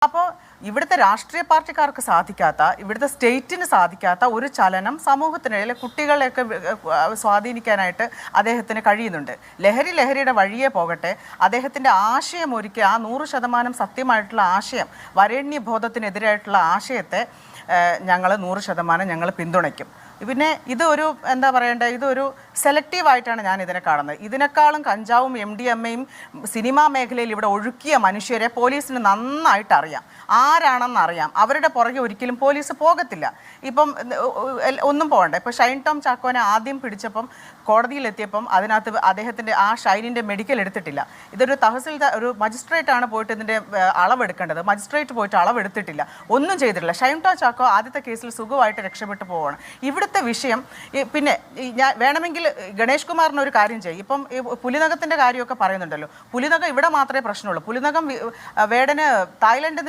അപ്പോൾ ഇവിടുത്തെ രാഷ്ട്രീയ പാർട്ടിക്കാർക്ക് സാധിക്കാത്ത, ഇവിടുത്തെ സ്റ്റേറ്റിന് സാധിക്കാത്ത ഒരു ചലനം സമൂഹത്തിനിടയിലെ കുട്ടികളെയൊക്കെ സ്വാധീനിക്കാനായിട്ട് അദ്ദേഹത്തിന് കഴിയുന്നുണ്ട്. ലഹരിയുടെ വഴിയെ പോകട്ടെ, അദ്ദേഹത്തിൻ്റെ ആശയം ഒരുക്കി ആ 100% സത്യമായിട്ടുള്ള ആശയം, വരേണ്യബോധത്തിനെതിരായിട്ടുള്ള ആശയത്തെ ഞങ്ങൾ 100% ഞങ്ങൾ പിന്തുണയ്ക്കും. പിന്നെ ഇതൊരു എന്താ പറയേണ്ടത്, ഇതൊരു സെലക്റ്റീവായിട്ടാണ് ഞാൻ ഇതിനെ കാണുന്നത്. ഇതിനേക്കാളും കഞ്ചാവും MDMA-യും സിനിമാ മേഖലയിൽ ഇവിടെ ഒഴുക്കിയ മനുഷ്യരെ പോലീസിന് നന്നായിട്ട് അറിയാം, ആരാണെന്നറിയാം. അവരുടെ പുറകെ ഒരിക്കലും പോലീസ് പോകത്തില്ല. ഇപ്പം ഒന്നും പോകണ്ട. ഇപ്പോൾ ഷൈൻ ടോം ചാക്കോനെ ആദ്യം പിടിച്ചപ്പം കോടതിയിലെത്തിയപ്പം അതിനകത്ത് അദ്ദേഹത്തിൻ്റെ ആ ഷൈനിൻ്റെ മെഡിക്കൽ എടുത്തിട്ടില്ല. ഇതൊരു തഹസിൽദാർ, ഒരു മജിസ്ട്രേറ്റ് ആണ് പോയിട്ട് ഇതിൻ്റെ അളവെടുക്കേണ്ടത്. മജിസ്ട്രേറ്റ് പോയിട്ട് അളവെടുത്തിട്ടില്ല, ഒന്നും ചെയ്തിട്ടില്ല. ഷൈൻ ടോം ചാക്കോ ആദ്യത്തെ കേസിൽ സുഖമായിട്ട് രക്ഷപ്പെട്ടു പോവുകയാണ്. ഇവിടുത്തെ വിഷയം പിന്നെ ഞാൻ വേണമെങ്കിൽ ഗണേഷ് കുമാറിന് ഒരു കാര്യം ചെയ്യും. ഇപ്പം ഈ പുലിനഖത്തിൻ്റെ കാര്യമൊക്കെ പറയുന്നുണ്ടല്ലോ. പുലിനഖം ഇവിടെ മാത്രമേ പ്രശ്നമുള്ളൂ. പുലിനഖം വേടന് തായ്ലൻഡിൽ നിന്ന്